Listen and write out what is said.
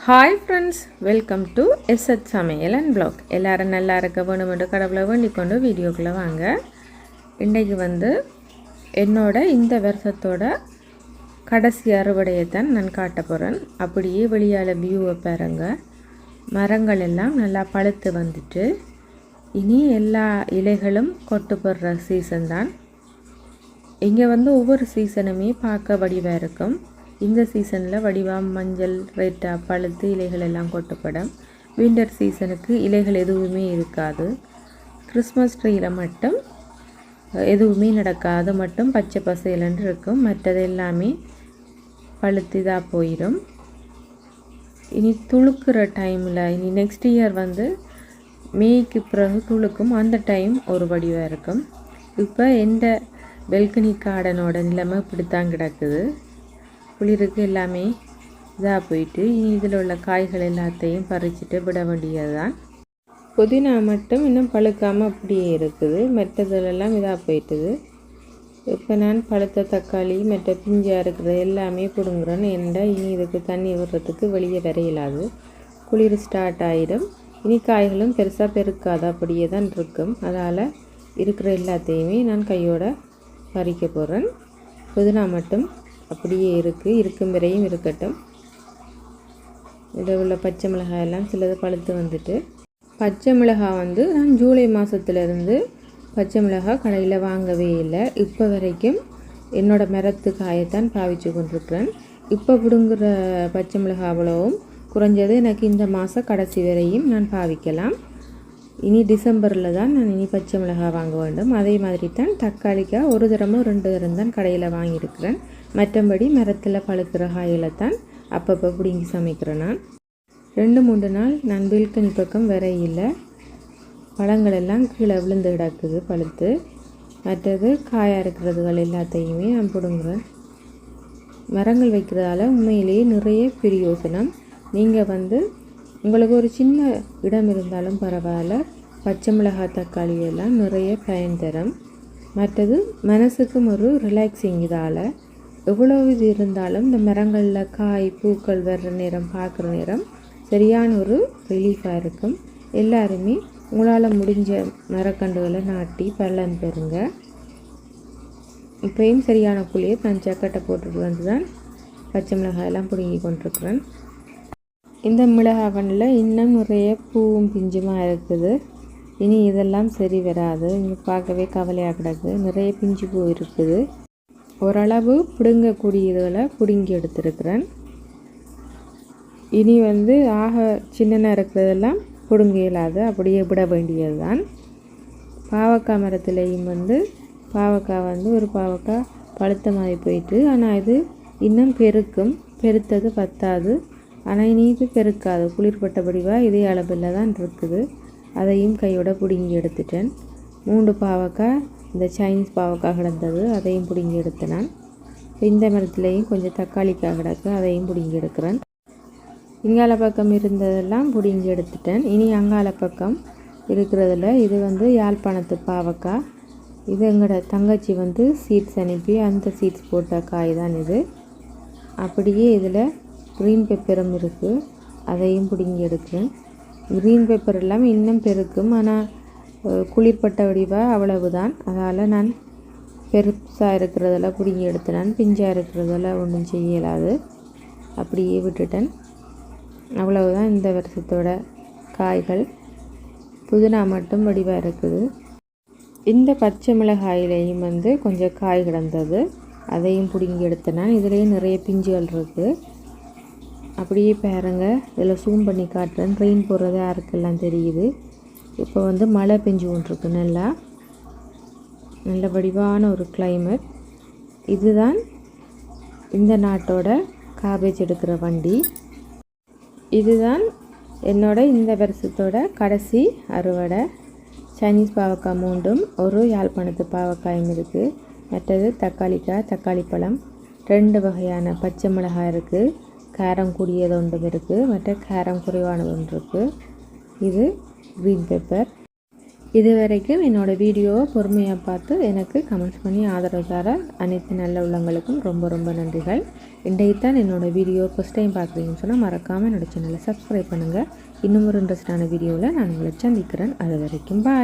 Hi friends, welcome to சமையல் and vlog. எல்லோரும் நல்லா இருக்க வேணுமென்று கடவுளை வேண்டிக் கொண்டு வீடியோக்குள்ளே வாங்க. இன்றைக்கு என்னோட இந்த வருஷத்தோட கடைசி அறுவடையை தான் நான் காட்ட போகிறேன். அப்படியே வெளியால் வியூவை பாருங்க. மரங்கள் எல்லாம் நல்லா பழுத்து வந்துட்டு இனி எல்லா இலைகளும் கொட்டு போடுற சீசன் தான். இங்கே ஒவ்வொரு சீசனுமே பார்க்க வடிவாக இருக்கும். இந்த சீசனில் வடிவாக மஞ்சள் ரெட்டாக பழுத்து இலைகள் எல்லாம் கொட்டப்படும். விண்டர் சீசனுக்கு இலைகள் எதுவுமே இருக்காது. கிறிஸ்மஸ் ட்ரீயில் மட்டும் எதுவுமே நடக்காது, மட்டும் பச்சை பசையிலன்று இருக்கும். மற்றது எல்லாமே பழுத்து இதாக போயிடும். இனி துளுக்குற டைமில் இனி நெக்ஸ்ட் இயர் மேய்க்கு பிறகு துளுக்கும். அந்த டைம் ஒரு வடிவாக இருக்கும். இப்போ எந்த பெல்கனி கார்டனோட நிலைமை இப்படித்தான் கிடக்குது. குளிருக்கு எல்லாமே இதாக போயிட்டு இனி இதில் உள்ள காய்கள் எல்லாத்தையும் பறிச்சுட்டு விட வேண்டியது தான். புதினா மட்டும் இன்னும் பழுக்காமல் அப்படியே இருக்குது. மற்றதுலெல்லாம் இதாக போயிட்டுது. இப்போ நான் பழுத்த தக்காளி மற்ற பிஞ்சாக இருக்கிறது எல்லாமே பிடுங்குறேன்னு என்னடா இனி இதுக்கு தண்ணி விடுறதுக்கு வெளியே வரையிலாது. குளிர் ஸ்டார்ட் ஆகிடும். இனி காய்களும் பெருசாக பெருக்காது, அப்படியே தான் இருக்கும். அதால் இருக்கிற எல்லாத்தையுமே நான் கையோட பறிக்க போகிறேன். புதினா மட்டும் அப்படியே இருக்கும் வரையும் இருக்கட்டும். இதில் உள்ள பச்சை மிளகாய் எல்லாம் சிலது பழுத்து வந்துட்டு, பச்சை மிளகாய் நான் ஜூலை மாதத்துலேருந்து பச்சை மிளகாய் கடையில் வாங்கவே இல்லை. இப்போ வரைக்கும் என்னோடய மரத்து காயத்தான் பாவிச்சு கொண்டிருக்கிறேன். இப்போ பிடுங்குற பச்சை மிளகாய் அவ்வளவும் குறைஞ்சது எனக்கு இந்த மாதம் கடைசி வரையும் நான் பாவிக்கலாம். இனி டிசம்பரில் தான் நான் இனி பச்சை மிளகாய் வாங்க வேண்டும். அதே மாதிரி தான் தக்காளிக்காய் ஒரு தரமோ 2 தரம் தான் கடையில் வாங்கியிருக்கிறேன். மற்றபடி மரத்தில் பழுக்கிற காயில் தான் அப்பப்போ பிடுங்கி சமைக்கிறேன். நான் 2-3 நாள் நான் பெல்கனி பக்கம் வரையில் பழங்கள் எல்லாம் கீழே விழுந்து கிடக்குது பழுத்து. மற்றது காயாக இருக்கிறதுகள் எல்லாத்தையுமே நான் பிடுங்குறேன். மரங்கள் வைக்கிறதால உண்மையிலேயே நிறைய பிரயோசனம். நீங்கள் உங்களுக்கு ஒரு சின்ன இடம் இருந்தாலும் பரவாயில்ல, பச்சை மிளகாய் தக்காளி எல்லாம் நிறைய பயன் தரும். மற்றது மனசுக்கும் ஒரு ரிலாக்ஸிங். இதால் எவ்வளவு இது இருந்தாலும் இந்த மரங்களில் காய் பூக்கள் வர்ற நேரம் பார்க்குற நேரம் சரியான ஒரு ரிலீஃபாக இருக்கும். எல்லாருமே உங்களால் முடிஞ்ச மரக்கண்டுகளை நாட்டி பலன் பெறுங்க. இப்போயும் சரியான புளியை நான் சக்கட்டை போட்டுட்டு தான் பச்சை மிளகாயெல்லாம் பிடுங்கி கொண்டிருக்கிறேன். இந்த மிளகாய் கண்ணில் இன்னும் நிறைய பூவும் பிஞ்சுமாக இருக்குது. இனி இதெல்லாம் சரி வராது. இங்கே பார்க்கவே கவலையாக கிடக்கு. நிறைய பிஞ்சு பூ இருக்குது. ஓரளவு பிடுங்கக்கூடியதில் பிடுங்கி எடுத்துருக்கிறேன். இனி ஆக சின்ன இருக்கிறதெல்லாம் பிடுங்க இயலாது, அப்படியே விட வேண்டியது தான். பாவக்காய் மரத்துலேயும் பாவக்காய் ஒரு பாவக்காய் பழுத்த மாதிரி போயிட்டு, ஆனால் இது இன்னும் பெருத்தது பத்தாது. ஆனால் இனி இது பெருக்காது, குளிர்பட்டபடிவாக இதே அளவில் தான் இருக்குது. அதையும் கையோட பிடுங்கி எடுத்துட்டேன். 3 பாவக்காய் இந்த சைனீஸ் பாவக்காய் கிடந்தது, அதையும் பிடுங்கி எடுத்தேன் நான். இந்த மரத்துலேயும் கொஞ்சம் தக்காளிக்காய் கிடக்கு, அதையும் பிடுங்கி எடுக்கிறேன். இங்கால பக்கம் இருந்ததெல்லாம் பிடுங்கி எடுத்துட்டேன். இனி அங்கால பக்கம் இருக்கிறதுல இது யாழ்ப்பாணத்து பாவக்காய். இது எங்களோட தங்கச்சி சீட்ஸ் அனுப்பி அந்த சீட்ஸ் போட்ட காய் தான் இது. அப்படியே இதில் க்ரீன் பெப்பரும் இருக்குது, அதையும் பிடுங்கி எடுக்கிறேன். க்ரீன் பெப்பர் எல்லாம் இன்னும் பெருக்கும், ஆனால் குளிர்பட்ட வடிவாக அவ்வளவுதான். அதால் நான் பெருசாக இருக்கிறதில் பிடுங்கி எடுத்தேன். பிஞ்சாக இருக்கிறதில் ஒன்றும் செய்யலாது, அப்படியே விட்டுட்டேன். அவ்வளவுதான் இந்த வருஷத்தோட காய்கள். புதினா மட்டும் வடிவாக இருக்குது. இந்த பச்சை மிளகாயிலையும் கொஞ்சம் காய் கிடந்தது, அதையும் பிடுங்கி எடுத்தேன். இதுலேயும் நிறைய பிஞ்சுகள் இருக்குது. அப்படியே பாருங்க, இதில் ஜூம் பண்ணி காட்டுறேன். ரெயின் போடுறது யாருக்கெல்லாம் தெரியுது. இப்போ மழை பெஞ்சு கொண்டிருக்கு. நல்ல வடிவான ஒரு கிளைமேட். இதுதான் இந்த நாட்டோட காபேஜ் எடுக்கிற வண்டி. இதுதான் என்னோட இந்த வருஷத்தோட கடைசி அறுவடை. சைனீஸ் பாவக்காய் 3, ஒரு யாழ்ப்பாணத்து பாவக்காயும் இருக்குது. மற்றது தக்காளிக்காய், தக்காளி பழம், 2 வகையான பச்சை மிளகாய் இருக்குது. காரம் கூடியது ஒன்றும் இருக்குது, மற்ற காரம் குறைவானது ஒன்று இருக்குது. இது க்ரீன் பெப்பர். இது வரைக்கும் என்னோடய வீடியோவை பொறுமையாக பார்த்து எனக்கு கமெண்ட்ஸ் பண்ணி ஆதரவு தர அனைத்து நல்ல உள்ளங்களுக்கும் ரொம்ப ரொம்ப நன்றிகள். இன்றைக்கு தான் என்னோடய வீடியோ ஃபஸ்ட் டைம் பார்க்குறீங்கன்னு சொன்னால் மறக்காமல் என்னோடய சேனலை சப்ஸ்கிரைப் பண்ணுங்கள். இன்னும் ஒரு இன்ட்ரெஸ்டான வீடியோவில் நான் உங்களை சந்திக்கிறேன். அது வரைக்கும் பாய்.